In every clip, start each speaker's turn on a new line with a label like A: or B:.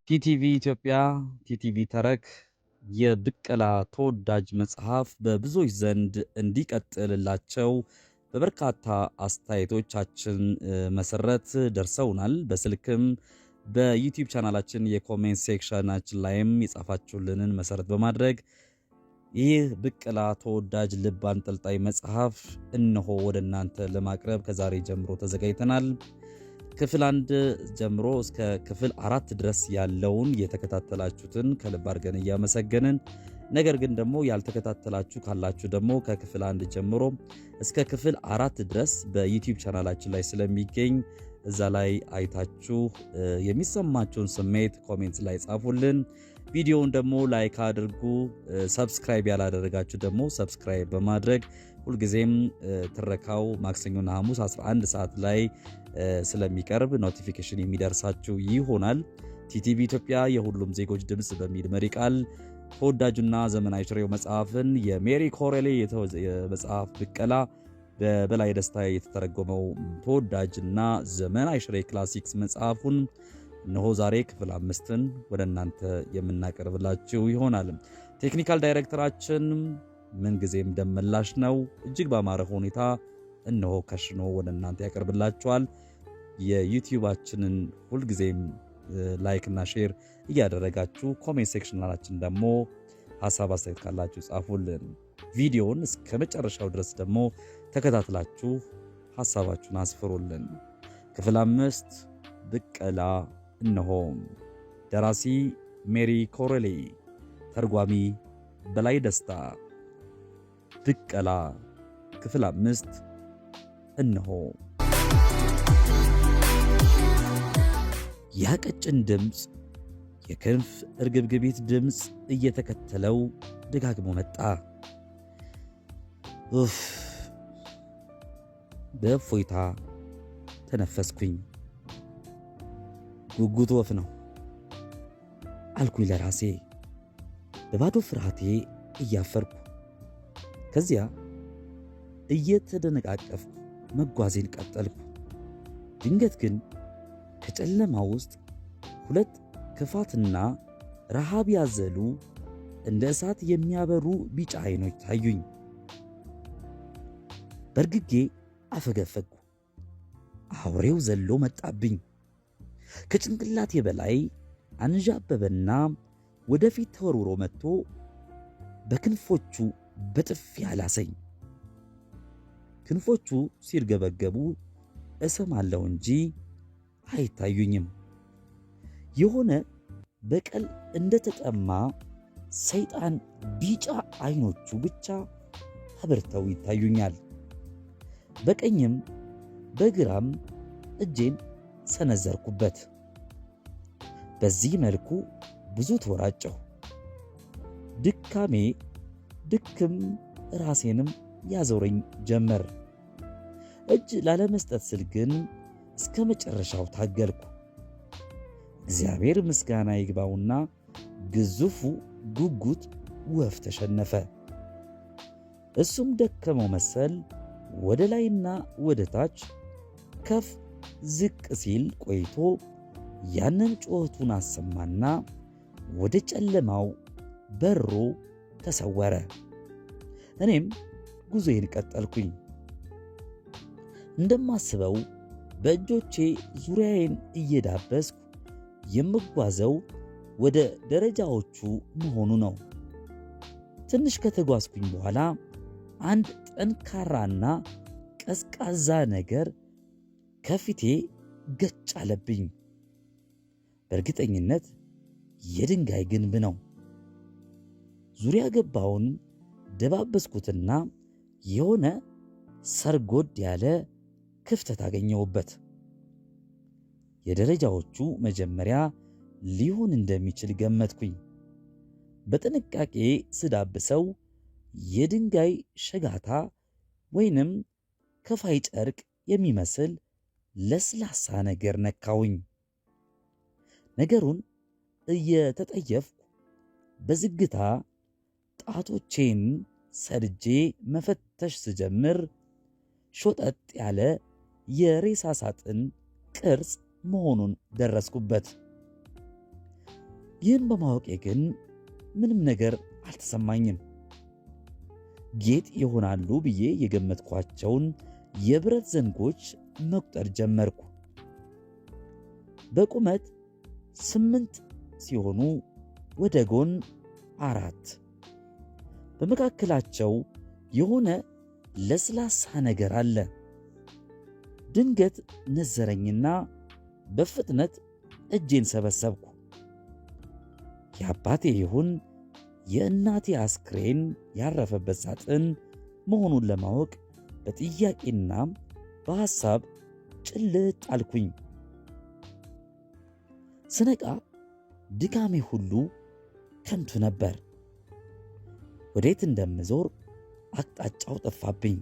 A: ቲቲቪ ኢትዮጵያ ቲቲቪ ተረክ የብቀላ ተወዳጅ መጽሐፍ በብዙዎች ዘንድ እንዲቀጥልላቸው በበርካታ አስተያየቶቻችን መሰረት ደርሰውናል። በስልክም በዩቲዩብ ቻናላችን የኮሜንት ሴክሽናችን ላይም የጻፋችሁልንን መሰረት በማድረግ ይህ ብቀላ ተወዳጅ ልብ አንጠልጣይ መጽሐፍ እነሆ ወደ እናንተ ለማቅረብ ከዛሬ ጀምሮ ተዘጋጅተናል። ክፍል 1 ጀምሮ እስከ ክፍል 4 ድረስ ያለውን የተከታተላችሁትን ከልብ አድርገን እያመሰገንን፣ ነገር ግን ደግሞ ያልተከታተላችሁ ካላችሁ ደግሞ ከክፍል 1 ጀምሮ እስከ ክፍል 4 ድረስ በዩቲዩብ ቻናላችን ላይ ስለሚገኝ እዛ ላይ አይታችሁ የሚሰማችሁን ስሜት ኮሜንት ላይ ጻፉልን። ቪዲዮውን ደግሞ ላይክ አድርጉ። ሰብስክራይብ ያላደረጋችሁ ደግሞ ሰብስክራይብ በማድረግ ሁልጊዜም ትረካው ማክሰኞና ሐሙስ 11 ሰዓት ላይ ስለሚቀርብ ኖቲፊኬሽን የሚደርሳችሁ ይሆናል። ቲቲቪ ኢትዮጵያ የሁሉም ዜጎች ድምጽ በሚል መሪ ቃል ተወዳጁና ዘመናዊ ሽሬው መጽሐፍን የሜሪ ኮሬሌ የመጽሐፍ ብቀላ በበላይ ደስታ የተተረጎመው ተወዳጅና ዘመናዊ ሽሬ ክላሲክስ መጽሐፉን እነሆ ዛሬ ክፍል 5ን ወደ እናንተ የምናቀርብላችሁ ይሆናል። ቴክኒካል ዳይሬክተራችን ምንጊዜም ደመላሽ ነው። እጅግ ባማረ ሁኔታ እነሆ ከሽኖ ወደ እናንተ ያቀርብላችኋል። የዩቲዩባችንን ሁልጊዜም ላይክ እና ሼር እያደረጋችሁ ኮሜንት ሴክሽናላችን ደግሞ ሐሳብ አስተያየት ካላችሁ ጻፉልን። ቪዲዮውን እስከ መጨረሻው ድረስ ደግሞ ተከታትላችሁ ሐሳባችሁን አስፍሩልን። ክፍል 5 ብቀላ እነሆ። ደራሲ ሜሪ ኮሬሌ፣ ተርጓሚ በላይ ደስታ። ብቀላ ክፍል 5 እነሆ። ያ ቀጭን ድምፅ የክንፍ እርግብግቢት ድምፅ እየተከተለው ደጋግሞ መጣ። በእፎይታ ተነፈስኩኝ። ጉጉት ወፍ ነው አልኩኝ ለራሴ በባዶ ፍርሃቴ እያፈርኩ። ከዚያ እየተደነቃቀፍኩ መጓዜን ቀጠልኩ። ድንገት ግን ከጨለማ ውስጥ 2 ክፋትና ረሃብ ያዘሉ እንደ እሳት የሚያበሩ ቢጫ አይኖች ታዩኝ። በርግጌ አፈገፈግኩ። አውሬው ዘሎ መጣብኝ። ከጭንቅላቴ በላይ አንዣበበና ወደፊት ተወርውሮ መጥቶ በክንፎቹ በጥፊ አላሰኝ። ክንፎቹ ሲርገበገቡ እሰማለሁ እንጂ አይታዩኝም። የሆነ በቀል እንደተጠማ ሰይጣን ቢጫ አይኖቹ ብቻ አብርተው ይታዩኛል። በቀኝም በግራም እጄን ሰነዘርኩበት። በዚህ መልኩ ብዙ ተወራጨሁ። ድካሜ ድክም ራሴንም ያዞረኝ ጀመር። እጅ ላለመስጠት ስል ግን እስከ መጨረሻው ታገልኩ። እግዚአብሔር ምስጋና ይግባውና ግዙፉ ጉጉት ወፍ ተሸነፈ። እሱም ደከመው መሰል ወደ ላይና ወደ ታች ከፍ ዝቅ ሲል ቆይቶ ያንን ጩኸቱን አሰማና ወደ ጨለማው በሮ ተሰወረ። እኔም ጉዞዬን ቀጠልኩኝ። እንደማስበው በእጆቼ ዙሪያዬን እየዳበስኩ የምጓዘው ወደ ደረጃዎቹ መሆኑ ነው። ትንሽ ከተጓዝኩኝ በኋላ አንድ ጠንካራና ቀዝቃዛ ነገር ከፊቴ ገጭ አለብኝ። በእርግጠኝነት የድንጋይ ግንብ ነው። ዙሪያ ገባውን ደባበስኩትና የሆነ ሰርጎድ ያለ ክፍተት አገኘሁበት። የደረጃዎቹ መጀመሪያ ሊሆን እንደሚችል ገመትኩኝ። በጥንቃቄ ስዳብሰው የድንጋይ ሸጋታ ወይንም ከፋይ ጨርቅ የሚመስል ለስላሳ ነገር ነካውኝ። ነገሩን እየተጠየፍኩ በዝግታ ጣቶቼን ሰድጄ መፈተሽ ስጀምር ሾጠጥ ያለ የሬሳ ሳጥን ቅርጽ መሆኑን ደረስኩበት። ይህን በማወቄ ግን ምንም ነገር አልተሰማኝም። ጌጥ ይሆናሉ ብዬ የገመትኳቸውን የብረት ዘንጎች መቁጠር ጀመርኩ። በቁመት 8 ሲሆኑ ወደ ጎን 4፣ በመካከላቸው የሆነ ለስላሳ ነገር አለ። ድንገት ነዘረኝና በፍጥነት እጄን ሰበሰብኩ። የአባቴ ይሁን የእናቴ አስክሬን ያረፈበት ሳጥን መሆኑን ለማወቅ በጥያቄና በሐሳብ ጭልጥ አልኩኝ። ስነቃ ድካሜ ሁሉ ከንቱ ነበር። ወዴት እንደምዞር አቅጣጫው ጠፋብኝ።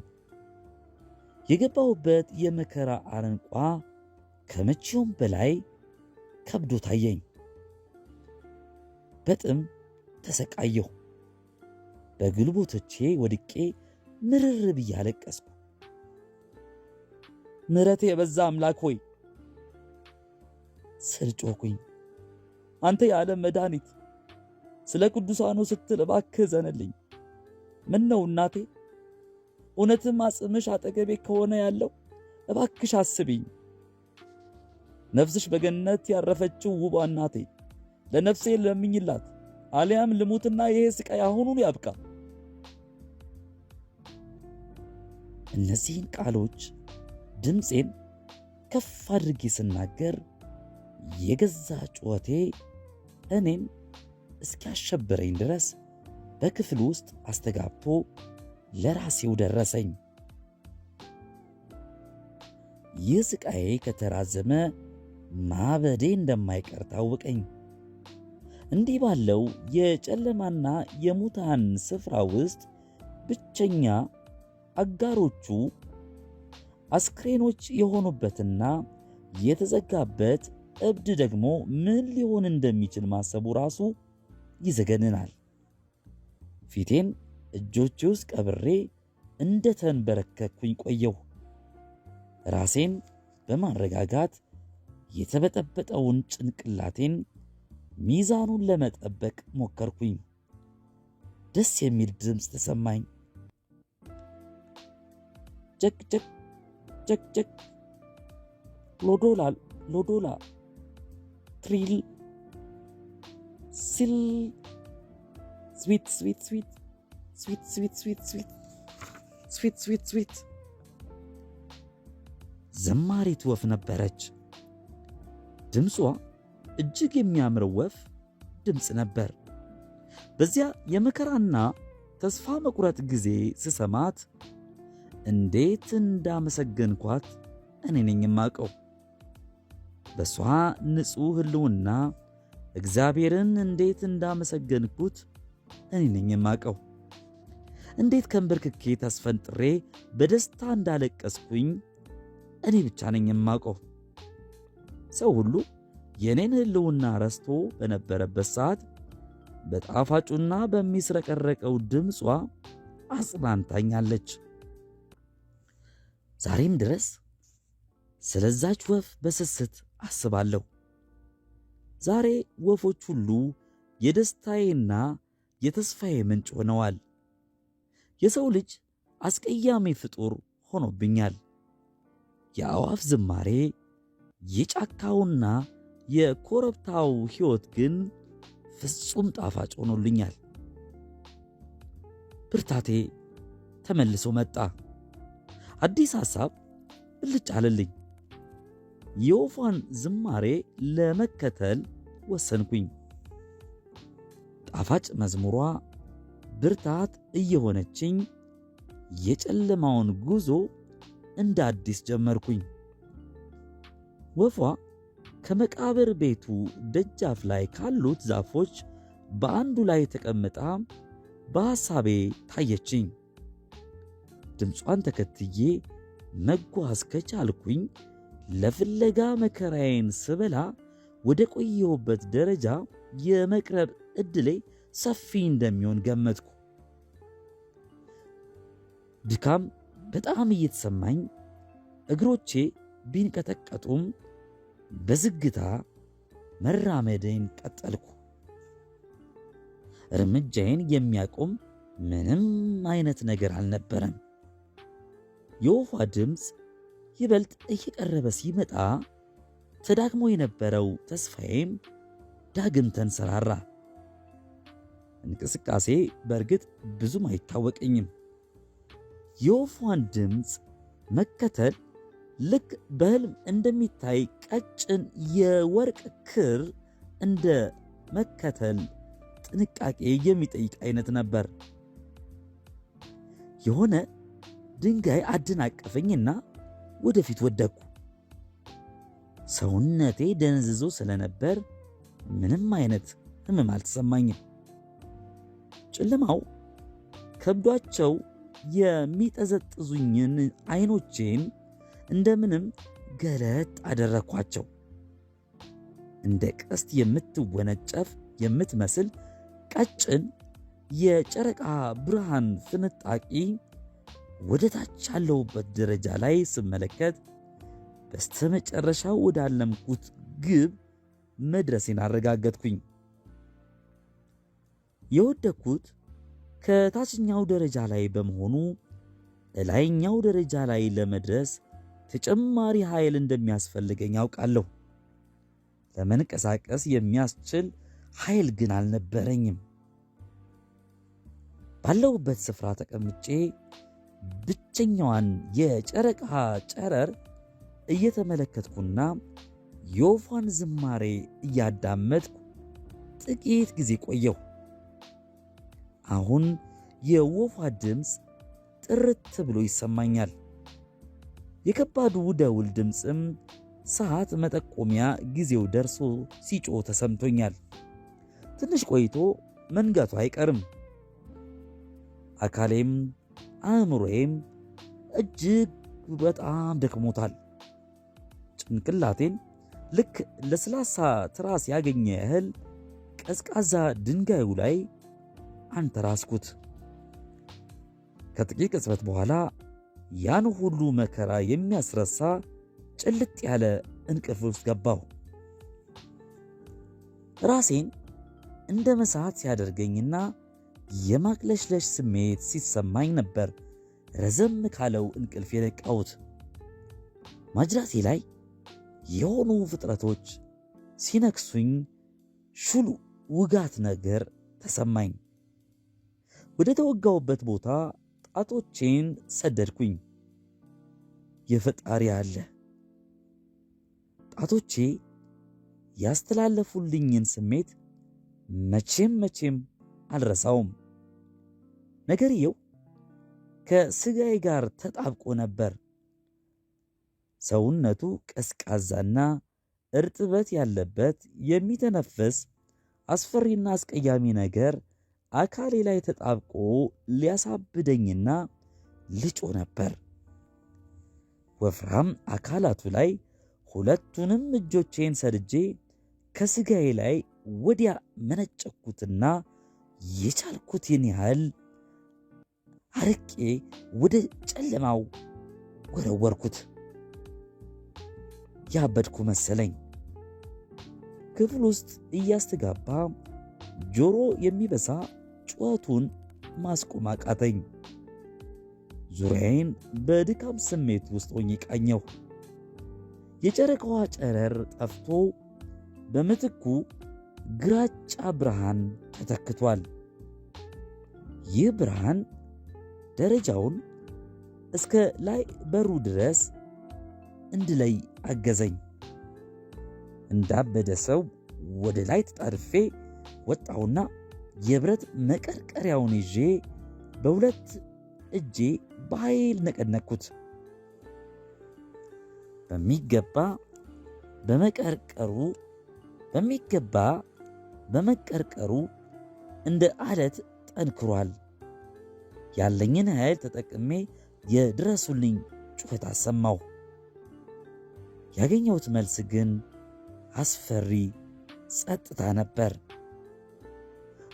A: የገባሁበት የመከራ አረንቋ ከመቼውም በላይ ከብዶ ታየኝ። በጥም ተሰቃየሁ። በግልቦቶቼ ወድቄ ምርር ብዬ አለቀስኩ። ምሕረት የበዛ አምላክ ሆይ ስል ጮኽኩኝ። አንተ የዓለም መድኃኒት፣ ስለ ቅዱሳኑ ስትል እባክህ ዘንልኝ። ምን ነው እናቴ፣ እውነትም አጽምሽ አጠገቤ ከሆነ ያለው እባክሽ አስቢኝ። ነፍስሽ በገነት ያረፈችው ውቧ እናቴ ለነፍሴ ለምኝላት፣ አሊያም ልሙትና ይሄ ስቃይ አሁኑን ያብቃ። እነዚህን ቃሎች ድምፄን ከፍ አድርጌ ስናገር የገዛ ጩኸቴ እኔን እስኪያሸብረኝ ድረስ በክፍል ውስጥ አስተጋብቶ ለራሴው ደረሰኝ። ይህ ስቃዬ ከተራዘመ ማበዴ እንደማይቀር ታወቀኝ። እንዲህ ባለው የጨለማና የሙታን ስፍራ ውስጥ ብቸኛ አጋሮቹ አስክሬኖች የሆኑበትና የተዘጋበት እብድ ደግሞ ምን ሊሆን እንደሚችል ማሰቡ ራሱ ይዘገንናል። ፊቴን እጆቼ ውስጥ ቀብሬ እንደ ተንበረከኩኝ ቆየሁ። ራሴን በማረጋጋት የተበጠበጠውን ጭንቅላቴን ሚዛኑን ለመጠበቅ ሞከርኩኝ። ደስ የሚል ድምፅ ተሰማኝ። ጀክ ጀክ ጀክ ጀክ፣ ሎዶላ ሎዶላ፣ ትሪል ሲል፣ ስዊት ስዊት ስዊት ስዊት ስዊት ስዊት ስዊት ስዊት ስዊት ስዊት። ዘማሪት ወፍ ነበረች። ድምጿ እጅግ የሚያምር ወፍ ድምፅ ነበር። በዚያ የመከራና ተስፋ መቁረጥ ጊዜ ስሰማት እንዴት እንዳመሰገንኳት እኔ ነኝ የማውቀው። በሷ ንጹሕ ሕልውና እግዚአብሔርን እንዴት እንዳመሰገንኩት እኔ ነኝ የማውቀው። እንዴት ከንበርክኬ ተስፈንጥሬ በደስታ እንዳለቀስኩኝ እኔ ብቻ ነኝ የማውቀው። ሰው ሁሉ የኔን ሕልውና ረስቶ በነበረበት ሰዓት በጣፋጩና በሚስረቀረቀው ድምጿ አጽናንታኛለች። ዛሬም ድረስ ስለዛች ወፍ በስስት አስባለሁ። ዛሬ ወፎች ሁሉ የደስታዬና የተስፋዬ ምንጭ ሆነዋል። የሰው ልጅ አስቀያሚ ፍጡር ሆኖብኛል። የአዕዋፍ ዝማሬ፣ የጫካውና የኮረብታው ሕይወት ግን ፍጹም ጣፋጭ ሆኖልኛል። ብርታቴ ተመልሶ መጣ። አዲስ ሐሳብ ብልጭ አለልኝ። የወፏን ዝማሬ ለመከተል ወሰንኩኝ። ጣፋጭ መዝሙሯ ብርታት እየሆነችኝ የጨለማውን ጉዞ እንደ አዲስ ጀመርኩኝ። ወፏ ከመቃብር ቤቱ ደጃፍ ላይ ካሉት ዛፎች በአንዱ ላይ ተቀምጣ በሐሳቤ ታየችኝ። ድምጿን ተከትዬ መጓዝ ከቻልኩኝ ለፍለጋ መከራዬን ስበላ ወደ ቆየሁበት ደረጃ የመቅረብ ዕድሌ ሰፊ እንደሚሆን ገመትኩ። ድካም በጣም እየተሰማኝ እግሮቼ ቢንቀጠቀጡም በዝግታ መራመዴን ቀጠልኩ። እርምጃዬን የሚያቆም ምንም አይነት ነገር አልነበረም። የወፏ ድምፅ ይበልጥ እየቀረበ ሲመጣ ተዳክሞ የነበረው ተስፋዬም ዳግም ተንሰራራ። እንቅስቃሴ በእርግጥ ብዙም አይታወቀኝም። የወፏን ድምፅ መከተል ልክ በሕልም እንደሚታይ ቀጭን የወርቅ ክር እንደ መከተል ጥንቃቄ የሚጠይቅ አይነት ነበር። የሆነ ድንጋይ አደናቀፈኝና ወደፊት ወደቅኩ። ሰውነቴ ደንዝዞ ስለነበር ምንም አይነት ህመም አልተሰማኝም። ጨለማው ከብዷቸው የሚጠዘጥዙኝን አይኖቼን እንደምንም ገለጥ አደረኳቸው። እንደ ቀስት የምትወነጨፍ የምትመስል ቀጭን የጨረቃ ብርሃን ፍንጣቂ ወደ ታች ያለሁበት ደረጃ ላይ ስመለከት በስተመጨረሻው ወዳለምኩት ግብ መድረሴን አረጋገጥኩኝ። የወደኩት ከታችኛው ደረጃ ላይ በመሆኑ ላይኛው ደረጃ ላይ ለመድረስ ተጨማሪ ኃይል እንደሚያስፈልገኝ አውቃለሁ። ለመንቀሳቀስ የሚያስችል ኃይል ግን አልነበረኝም። ባለሁበት ስፍራ ተቀምጬ ብቸኛዋን የጨረቃ ጨረር እየተመለከትኩና የወፏን ዝማሬ እያዳመጥኩ ጥቂት ጊዜ ቆየሁ። አሁን የወፏ ድምፅ ጥርት ብሎ ይሰማኛል። የከባዱ ደውል ድምፅም ሰዓት መጠቆሚያ ጊዜው ደርሶ ሲጮህ ተሰምቶኛል። ትንሽ ቆይቶ መንጋቱ አይቀርም። አካሌም አእምሮዬም እጅግ በጣም ደክሞታል። ጭንቅላቴን ልክ ለስላሳ ትራስ ያገኘ ያህል ቀዝቃዛ ድንጋዩ ላይ አንተራስኩት። ከጥቂት ቅጽበት በኋላ ያን ሁሉ መከራ የሚያስረሳ ጭልጥ ያለ እንቅልፍ ውስጥ ገባሁ። ራሴን እንደ መሳት ሲያደርገኝና የማቅለሽለሽ ስሜት ሲሰማኝ ነበር ረዘም ካለው እንቅልፍ የነቃሁት። ማጅራቴ ላይ የሆኑ ፍጥረቶች ሲነክሱኝ ሹሉ ውጋት ነገር ተሰማኝ። ወደ ተወጋውበት ቦታ ጣቶቼን ሰደድኩኝ። የፈጣሪ አለ። ጣቶቼ ያስተላለፉልኝን ስሜት መቼም አልረሳውም። ነገርየው ከስጋዬ ጋር ተጣብቆ ነበር። ሰውነቱ ቀዝቃዛና እርጥበት ያለበት የሚተነፈስ አስፈሪና አስቀያሚ ነገር አካሌ ላይ ተጣብቆ ሊያሳብደኝና ልጮ ነበር። ወፍራም አካላቱ ላይ ሁለቱንም እጆቼን ሰድጄ ከስጋዬ ላይ ወዲያ መነጨኩትና የቻልኩትን ያህል አርቄ ወደ ጨለማው ወረወርኩት። ያበድኩ መሰለኝ። ክፍል ውስጥ እያስተጋባ ጆሮ የሚበሳ ጩኸቱን ማስቆም አቃተኝ። ዙሪያዬን በድካም ስሜት ውስጥ ሆኜ ቃኘሁ። የጨረቃዋ ጨረር ጠፍቶ በምትኩ ግራጫ ብርሃን ተተክቷል። ይህ ብርሃን ደረጃውን እስከ ላይ በሩ ድረስ እንድለይ አገዘኝ። እንዳበደ ሰው ወደ ላይ ተጣድፌ ወጣሁና የብረት መቀርቀሪያውን ይዤ በሁለት እጄ በኃይል ነቀነቅኩት። በመቀርቀሩ እንደ አለት ጠንክሯል። ያለኝን ኃይል ተጠቅሜ የድረሱልኝ ጩኸት አሰማሁ። ያገኘሁት መልስ ግን አስፈሪ ጸጥታ ነበር።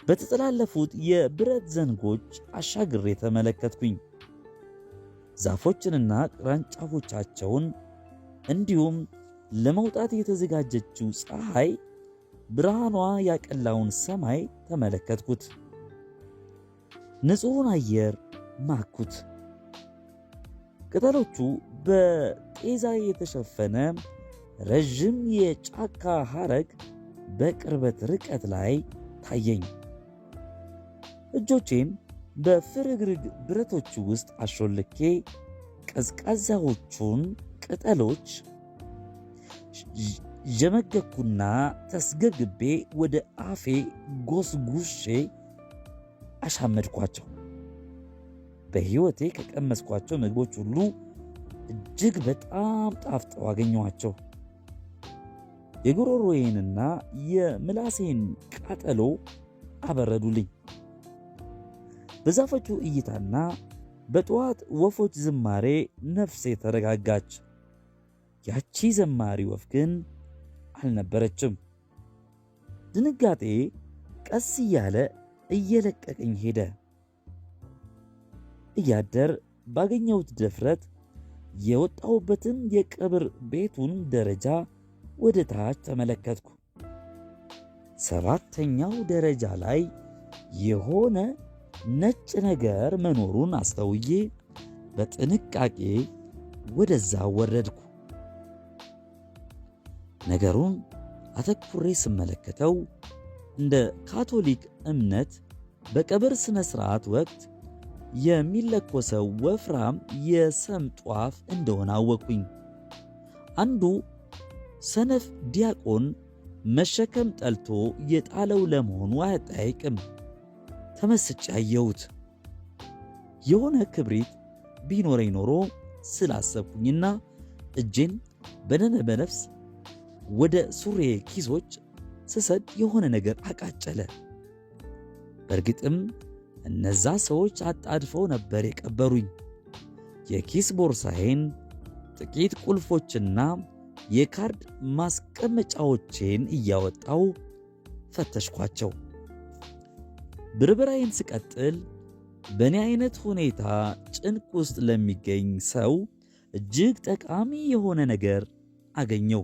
A: በተጠላለፉት የብረት ዘንጎች አሻግሬ ተመለከትኩኝ። ዛፎችንና ቅርንጫፎቻቸውን እንዲሁም ለመውጣት የተዘጋጀችው ፀሐይ ብርሃኗ ያቀላውን ሰማይ ተመለከትኩት። ንጹሑን አየር ማኩት። ቅጠሎቹ በጤዛ የተሸፈነ ረዥም የጫካ ሐረግ በቅርበት ርቀት ላይ ታየኝ። እጆቼን በፍርግርግ ብረቶቹ ውስጥ አሾልኬ ቀዝቃዛዎቹን ቅጠሎች ዠመገኩና ተስገብግቤ ወደ አፌ ጎስጉሼ አሻመድኳቸው። በሕይወቴ ከቀመስኳቸው ምግቦች ሁሉ እጅግ በጣም ጣፍጠው አገኘኋቸው። የጉሮሮዬንና የምላሴን ቃጠሎ አበረዱልኝ። በዛፎቹ እይታና በጠዋት ወፎች ዝማሬ ነፍሴ ተረጋጋች። ያቺ ዘማሪ ወፍ ግን አልነበረችም። ድንጋጤ ቀስ እያለ እየለቀቀኝ ሄደ። እያደር ባገኘሁት ድፍረት የወጣሁበትን የቀብር ቤቱን ደረጃ ወደ ታች ተመለከትኩ። 7ኛው ደረጃ ላይ የሆነ ነጭ ነገር መኖሩን አስተውዬ በጥንቃቄ ወደዛ ወረድኩ። ነገሩን አተኩሬ ስመለከተው እንደ ካቶሊክ እምነት በቀብር ሥነ ሥርዓት ወቅት የሚለኮሰው ወፍራም የሰም ጧፍ እንደሆነ አወቅኩኝ። አንዱ ሰነፍ ዲያቆን መሸከም ጠልቶ የጣለው ለመሆኑ አያጠያይቅም። ተመስጬ አየሁት። የሆነ ክብሪት ቢኖረኝ ኖሮ ስላሰብኩኝና እጄን በደነ በነፍስ ወደ ሱሬ ኪሶች ስሰድ የሆነ ነገር አቃጨለ። በእርግጥም እነዛ ሰዎች አጣድፈው ነበር የቀበሩኝ። የኪስ ቦርሳዬን፣ ጥቂት ቁልፎችና የካርድ ማስቀመጫዎቼን እያወጣው ፈተሽኳቸው። ብርበራዬን ስቀጥል በእኔ አይነት ሁኔታ ጭንቅ ውስጥ ለሚገኝ ሰው እጅግ ጠቃሚ የሆነ ነገር አገኘው።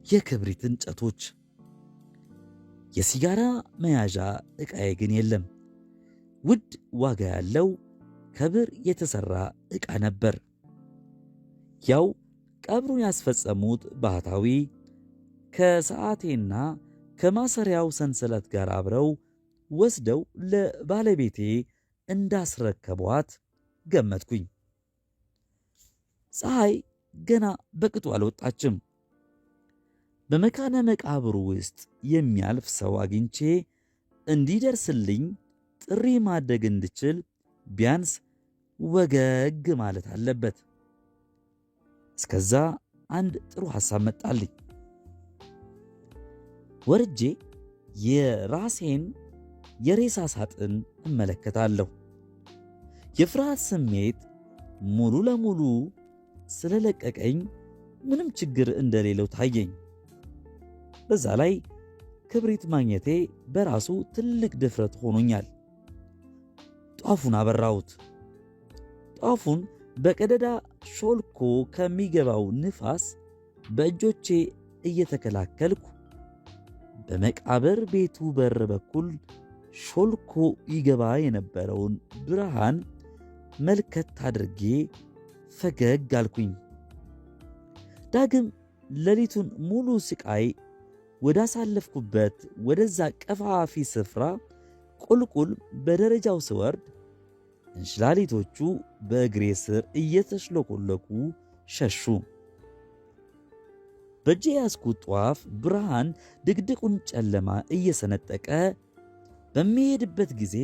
A: የክብሪት እንጨቶች። የሲጋራ መያዣ ዕቃዬ ግን የለም። ውድ ዋጋ ያለው ከብር የተሠራ ዕቃ ነበር። ያው ቀብሩን ያስፈጸሙት ባህታዊ ከሰዓቴና ከማሰሪያው ሰንሰለት ጋር አብረው ወስደው ለባለቤቴ እንዳስረከቧት ገመትኩኝ። ፀሐይ ገና በቅጡ አልወጣችም። በመካነ መቃብሩ ውስጥ የሚያልፍ ሰው አግኝቼ እንዲደርስልኝ ጥሪ ማድረግ እንድችል ቢያንስ ወገግ ማለት አለበት። እስከዛ አንድ ጥሩ ሐሳብ መጣልኝ። ወርጄ የራሴን የሬሳ ሳጥን እመለከታለሁ። የፍርሃት ስሜት ሙሉ ለሙሉ ስለለቀቀኝ ምንም ችግር እንደሌለው ታየኝ። በዛ ላይ ክብሪት ማግኘቴ በራሱ ትልቅ ድፍረት ሆኖኛል። ጧፉን አበራሁት። ጧፉን በቀደዳ ሾልኮ ከሚገባው ንፋስ በእጆቼ እየተከላከልኩ በመቃብር ቤቱ በር በኩል ሾልኮ ይገባ የነበረውን ብርሃን መልከት አድርጌ ፈገግ አልኩኝ። ዳግም ሌሊቱን ሙሉ ስቃይ ወዳሳለፍኩበት ወደዛ ቀፋፊ ስፍራ ቁልቁል በደረጃው ስወርድ እንሽላሊቶቹ በእግሬ ስር እየተሽለኮለኩ ሸሹ። በእጄ ያዝኩት ጧፍ ብርሃን ድቅድቁን ጨለማ እየሰነጠቀ በሚሄድበት ጊዜ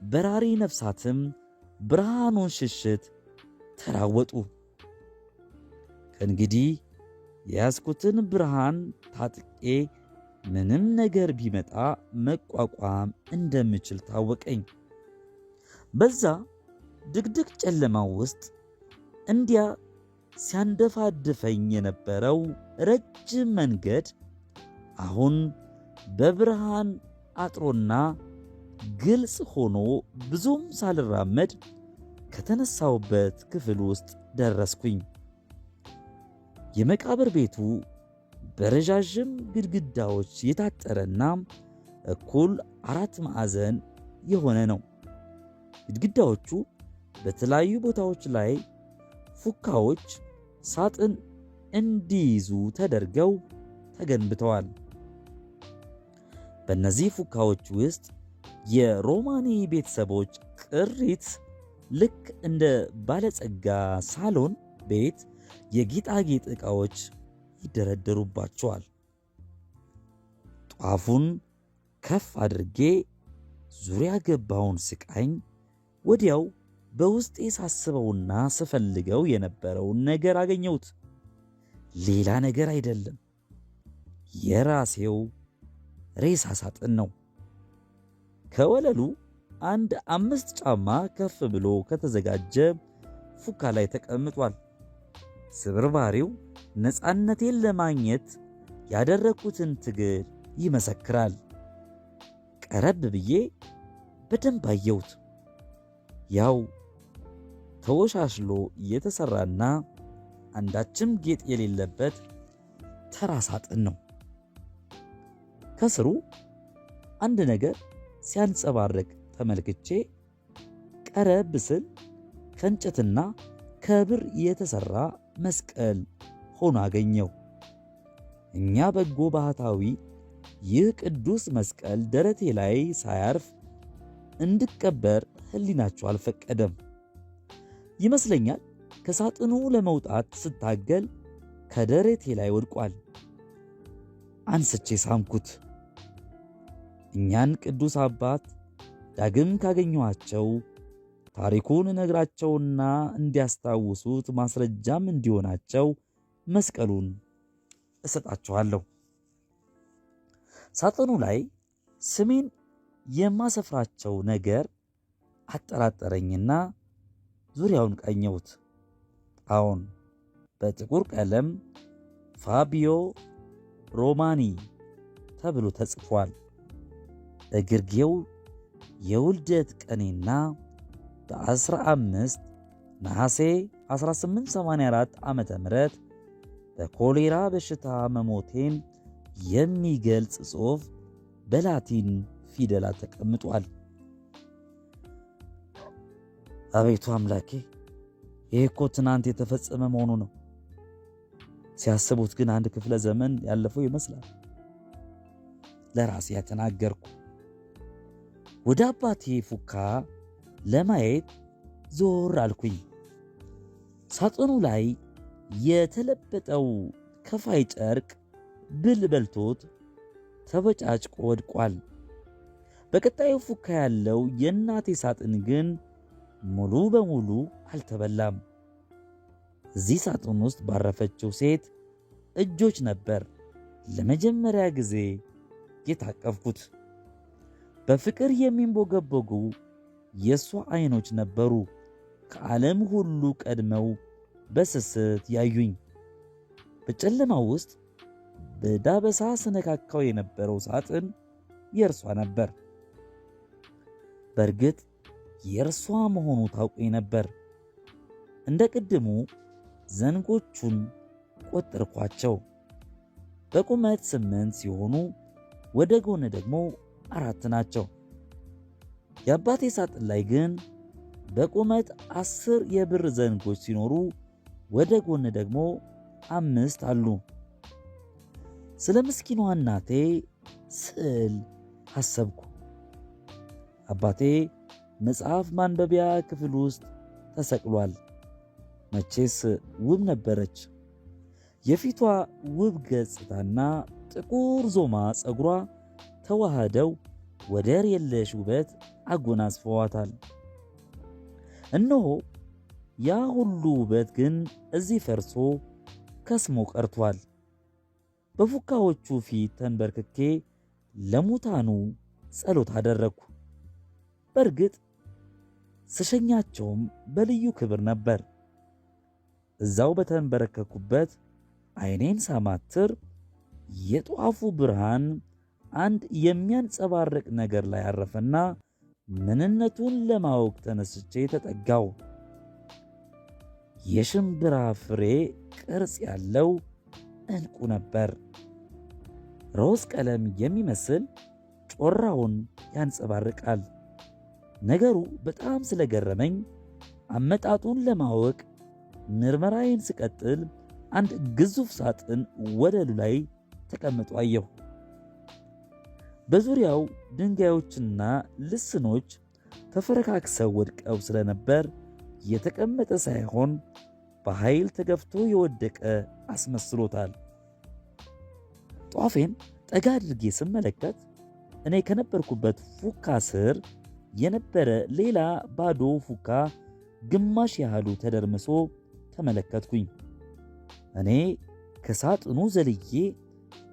A: በራሪ ነፍሳትም ብርሃኑን ሽሽት ተራወጡ። ከእንግዲህ የያዝኩትን ብርሃን ታጥቄ ምንም ነገር ቢመጣ መቋቋም እንደምችል ታወቀኝ። በዛ ድቅድቅ ጨለማው ውስጥ እንዲያ ሲያንደፋድፈኝ የነበረው ረጅም መንገድ አሁን በብርሃን አጥሮና ግልጽ ሆኖ ብዙም ሳልራመድ ከተነሳውበት ክፍል ውስጥ ደረስኩኝ። የመቃብር ቤቱ በረዣዥም ግድግዳዎች የታጠረና እኩል 4 ማዕዘን የሆነ ነው። ግድግዳዎቹ በተለያዩ ቦታዎች ላይ ፉካዎች ሳጥን እንዲይዙ ተደርገው ተገንብተዋል። በእነዚህ ፉካዎች ውስጥ የሮማኒ ቤተሰቦች ቅሪት ልክ እንደ ባለጸጋ ሳሎን ቤት የጌጣጌጥ ዕቃዎች ይደረደሩባቸዋል። ጧፉን ከፍ አድርጌ ዙሪያ ገባውን ስቃኝ ወዲያው በውስጤ ሳስበውና ስፈልገው የነበረውን ነገር አገኘሁት። ሌላ ነገር አይደለም፣ የራሴው ሬሳ ሳጥን ነው። ከወለሉ አንድ 5 ጫማ ከፍ ብሎ ከተዘጋጀ ፉካ ላይ ተቀምጧል። ስብርባሪው ነፃነቴን ለማግኘት ያደረግኩትን ትግል ይመሰክራል። ቀረብ ብዬ በደንብ አየሁት። ያው ተወሻሽሎ የተሰራና አንዳችም ጌጥ የሌለበት ተራ ሳጥን ነው። ከስሩ አንድ ነገር ሲያንጸባርቅ ተመልክቼ ቀረብ ስል ከእንጨትና ከብር የተሰራ መስቀል ሆኖ አገኘው። እኛ በጎ ባህታዊ ይህ ቅዱስ መስቀል ደረቴ ላይ ሳያርፍ እንድቀበር ሕሊናቸው አልፈቀደም ይመስለኛል። ከሳጥኑ ለመውጣት ስታገል ከደረቴ ላይ ወድቋል። አንስቼ ሳምኩት። እኛን ቅዱስ አባት ዳግም ካገኘኋቸው ታሪኩን ነግራቸውና እንዲያስታውሱት ማስረጃም እንዲሆናቸው መስቀሉን እሰጣቸዋለሁ። ሳጥኑ ላይ ስሜን የማሰፍራቸው ነገር አጠራጠረኝና ዙሪያውን ቃኘሁት። አዎን፣ በጥቁር ቀለም ፋቢዮ ሮማኒ ተብሎ ተጽፏል። በግርጌው የውልደት ቀኔና በ15 ነሐሴ 1884 ዓመተ ምህረት በኮሌራ በሽታ መሞቴን የሚገልጽ ጽሑፍ በላቲን ፊደላት ተቀምጧል። አቤቱ አምላኬ፣ ይህ እኮ ትናንት የተፈጸመ መሆኑ ነው። ሲያስቡት ግን አንድ ክፍለ ዘመን ያለፈው ይመስላል። ለራሴ ያተናገርኩ። ወደ አባቴ ፉካ ለማየት ዞር አልኩኝ። ሳጥኑ ላይ የተለበጠው ከፋይ ጨርቅ ብል በልቶት ተበጫጭቆ ወድቋል። በቀጣዩ ፉካ ያለው የእናቴ ሳጥን ግን ሙሉ በሙሉ አልተበላም። እዚህ ሳጥን ውስጥ ባረፈችው ሴት እጆች ነበር ለመጀመሪያ ጊዜ የታቀፍኩት። በፍቅር የሚንቦገቦጉ የእሷ ዓይኖች ነበሩ ከዓለም ሁሉ ቀድመው በስስት ያዩኝ። በጨለማው ውስጥ በዳበሳ ስነካካው የነበረው ሳጥን የእርሷ ነበር። በእርግጥ የእርሷ መሆኑ ታውቆኝ ነበር። እንደ ቅድሙ ዘንጎቹን ቆጠርኳቸው። በቁመት 8 ሲሆኑ ወደ ጎን ደግሞ 4 ናቸው። የአባቴ ሳጥን ላይ ግን በቁመት 10 የብር ዘንጎች ሲኖሩ ወደ ጎን ደግሞ 5 አሉ። ስለ ምስኪኗ እናቴ ስዕል አሰብኩ። አባቴ መጽሐፍ ማንበቢያ ክፍል ውስጥ ተሰቅሏል። መቼስ ውብ ነበረች። የፊቷ ውብ ገጽታና ጥቁር ዞማ ፀጉሯ ተዋህደው ወደር የለሽ ውበት አጎናጽፈዋታል። እነሆ ያ ሁሉ ውበት ግን እዚህ ፈርሶ ከስሞ ቀርቷል። በፉካዎቹ ፊት ተንበርክኬ ለሙታኑ ጸሎት አደረግኩ። በእርግጥ ስሸኛቸውም በልዩ ክብር ነበር። እዛው በተንበረከኩበት ዓይኔን ሳማትር የጧፉ ብርሃን አንድ የሚያንጸባርቅ ነገር ላይ አረፈና ምንነቱን ለማወቅ ተነስቼ ተጠጋው። የሽምብራ ፍሬ ቅርጽ ያለው ዕንቁ ነበር። ሮዝ ቀለም የሚመስል ጮራውን ያንጸባርቃል። ነገሩ በጣም ስለገረመኝ አመጣጡን ለማወቅ ምርመራዬን ስቀጥል አንድ ግዙፍ ሳጥን ወለሉ ላይ ተቀምጦ አየሁ። በዙሪያው ድንጋዮችና ልስኖች ተፈረካክሰው ወድቀው ስለነበር የተቀመጠ ሳይሆን በኃይል ተገፍቶ የወደቀ አስመስሎታል። ጧፌን ጠጋ አድርጌ ስመለከት እኔ ከነበርኩበት ፉካ ስር የነበረ ሌላ ባዶ ፉካ ግማሽ ያህሉ ተደርምሶ ተመለከትኩኝ። እኔ ከሳጥኑ ዘልዬ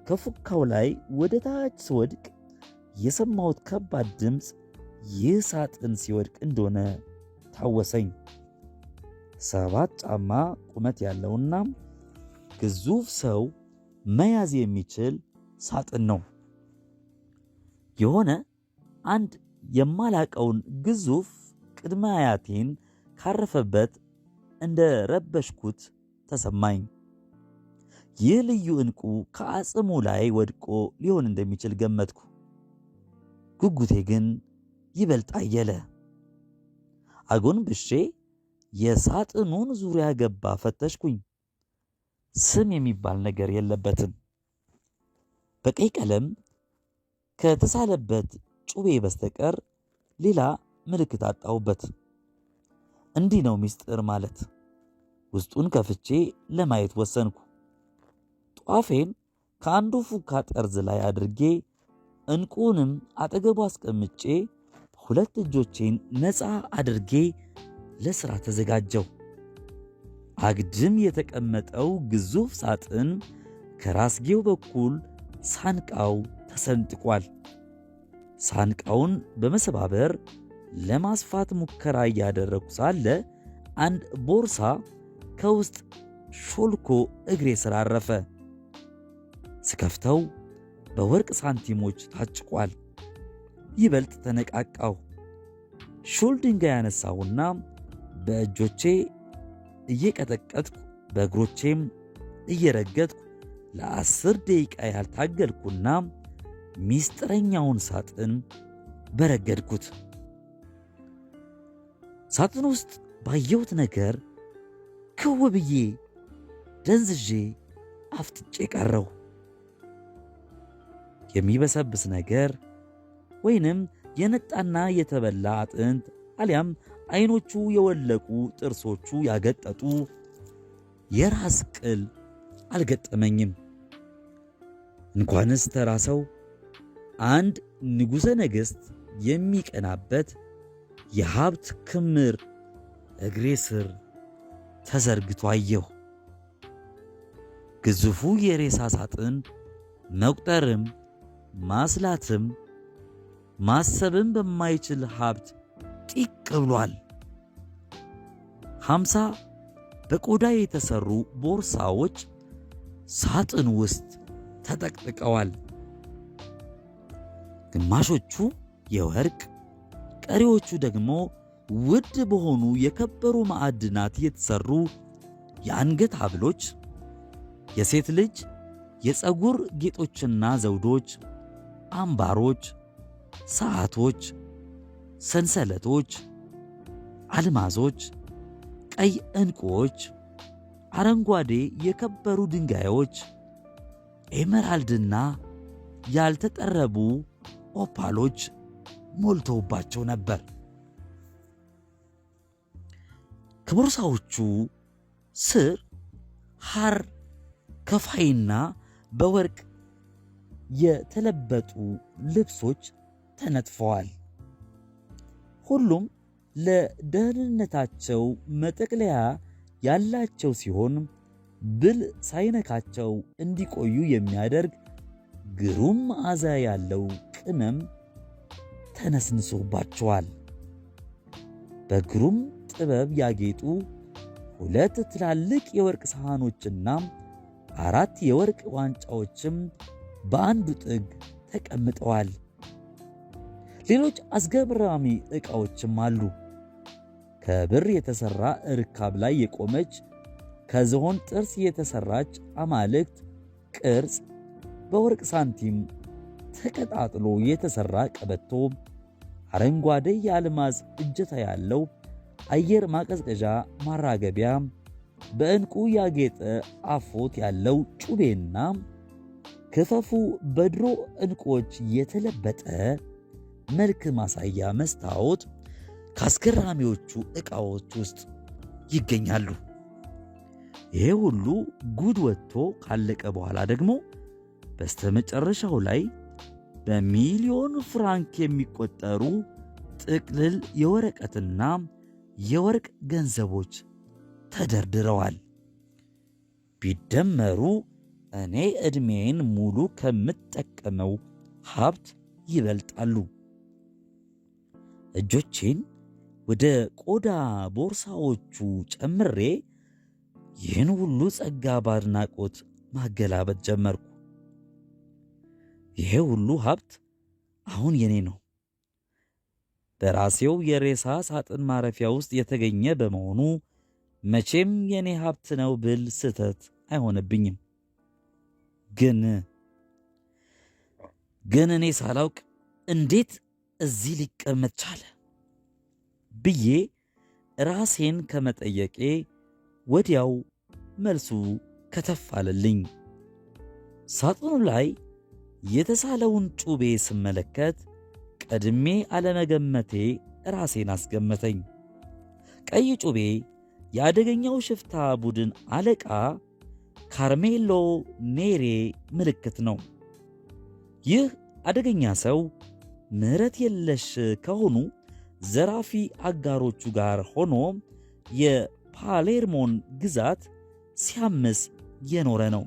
A: ከፉካው ላይ ወደ ታች ስወድቅ የሰማሁት ከባድ ድምፅ ይህ ሳጥን ሲወድቅ እንደሆነ ታወሰኝ። 7 ጫማ ቁመት ያለውና ግዙፍ ሰው መያዝ የሚችል ሳጥን ነው። የሆነ አንድ የማላቀውን ግዙፍ ቅድመ አያቴን ካረፈበት እንደ ረበሽኩት ተሰማኝ። ይህ ልዩ ዕንቁ ከአጽሙ ላይ ወድቆ ሊሆን እንደሚችል ገመትኩ። ጉጉቴ ግን ይበልጥ አየለ። አጎንብሼ የሳጥኑን ዙሪያ ገባ ፈተሽኩኝ። ስም የሚባል ነገር የለበትም። በቀይ ቀለም ከተሳለበት ጩቤ በስተቀር ሌላ ምልክት አጣሁበት። እንዲህ ነው ምስጢር ማለት። ውስጡን ከፍቼ ለማየት ወሰንኩ። ጧፌን ከአንዱ ፉካ ጠርዝ ላይ አድርጌ ዕንቁንም አጠገቡ አስቀምጬ 2 እጆቼን ነፃ አድርጌ ለሥራ ተዘጋጀው። አግድም የተቀመጠው ግዙፍ ሳጥን ከራስጌው በኩል ሳንቃው ተሰንጥቋል። ሳንቃውን በመሰባበር ለማስፋት ሙከራ እያደረኩ ሳለ አንድ ቦርሳ ከውስጥ ሾልኮ እግሬ ስር አረፈ። ስከፍተው በወርቅ ሳንቲሞች ታጭቋል። ይበልጥ ተነቃቃሁ። ሹል ድንጋይ ያነሳሁና በእጆቼ እየቀጠቀጥኩ በእግሮቼም እየረገጥኩ ለ10 ደቂቃ ያህል ታገልኩና ሚስጥረኛውን ሳጥን በረገድኩት። ሳጥን ውስጥ ባየሁት ነገር ክው ብዬ ደንዝዤ አፍጥጬ ቀረሁ። የሚበሰብስ ነገር ወይንም የነጣና የተበላ አጥንት አሊያም አይኖቹ የወለቁ ጥርሶቹ ያገጠጡ የራስ ቅል አልገጠመኝም። እንኳንስ ተራ ሰው አንድ ንጉሠ ነገሥት የሚቀናበት የሀብት ክምር እግሬ ስር ተዘርግቶ አየሁ። ግዙፉ የሬሳ ሳጥን መቁጠርም ማስላትም ማሰብም በማይችል ሀብት ጢቅ ብሏል። 50 በቆዳ የተሰሩ ቦርሳዎች ሳጥን ውስጥ ተጠቅጥቀዋል። ግማሾቹ የወርቅ ቀሪዎቹ ደግሞ ውድ በሆኑ የከበሩ ማዕድናት የተሰሩ የአንገት ሐብሎች፣ የሴት ልጅ የፀጉር ጌጦችና ዘውዶች፣ አምባሮች፣ ሰዓቶች፣ ሰንሰለቶች፣ አልማዞች፣ ቀይ ዕንቁዎች፣ አረንጓዴ የከበሩ ድንጋዮች፣ ኤመራልድና ያልተጠረቡ ኦፓሎች ሞልተውባቸው ነበር። ከቦርሳዎቹ ስር ሐር ከፋይና በወርቅ የተለበጡ ልብሶች ተነጥፈዋል። ሁሉም ለደህንነታቸው መጠቅለያ ያላቸው ሲሆን ብል ሳይነካቸው እንዲቆዩ የሚያደርግ ግሩም መዓዛ ያለው ቅመም ተነስንሶባቸዋል። በግሩም ጥበብ ያጌጡ 2 ትላልቅ የወርቅ ሳህኖችና 4 የወርቅ ዋንጫዎችም በአንዱ ጥግ ተቀምጠዋል። ሌሎች አስገራሚ ዕቃዎችም አሉ። ከብር የተሠራ እርካብ ላይ የቆመች ከዝሆን ጥርስ የተሠራች አማልክት ቅርጽ፣ በወርቅ ሳንቲም ተቀጣጥሎ የተሠራ ቀበቶ፣ አረንጓዴ የአልማዝ እጀታ ያለው አየር ማቀዝቀዣ ማራገቢያ፣ በዕንቁ ያጌጠ አፎት ያለው ጩቤና ክፈፉ በድሮ ዕንቁዎች የተለበጠ መልክ ማሳያ መስታወት ከአስገራሚዎቹ ዕቃዎች ውስጥ ይገኛሉ። ይሄ ሁሉ ጉድ ወጥቶ ካለቀ በኋላ ደግሞ በስተመጨረሻው ላይ በሚሊዮን ፍራንክ የሚቆጠሩ ጥቅልል የወረቀትና የወርቅ ገንዘቦች ተደርድረዋል። ቢደመሩ እኔ ዕድሜን ሙሉ ከምጠቀመው ሀብት ይበልጣሉ። እጆቼን ወደ ቆዳ ቦርሳዎቹ ጨምሬ ይህን ሁሉ ጸጋ ባድናቆት ማገላበጥ ጀመርኩ። ይሄ ሁሉ ሀብት አሁን የኔ ነው። በራሴው የሬሳ ሳጥን ማረፊያ ውስጥ የተገኘ በመሆኑ መቼም የኔ ሀብት ነው ብል ስህተት አይሆንብኝም። ግን እኔ ሳላውቅ እንዴት እዚህ ሊቀመጥ ቻለ ብዬ ራሴን ከመጠየቄ ወዲያው መልሱ ከተፍ አለልኝ። ሳጥኑ ላይ የተሳለውን ጩቤ ስመለከት ቀድሜ አለመገመቴ ራሴን አስገመተኝ። ቀይ ጩቤ የአደገኛው ሽፍታ ቡድን አለቃ ካርሜሎ ኔሬ ምልክት ነው። ይህ አደገኛ ሰው ምሕረት የለሽ ከሆኑ ዘራፊ አጋሮቹ ጋር ሆኖ የፓሌርሞን ግዛት ሲያምስ የኖረ ነው።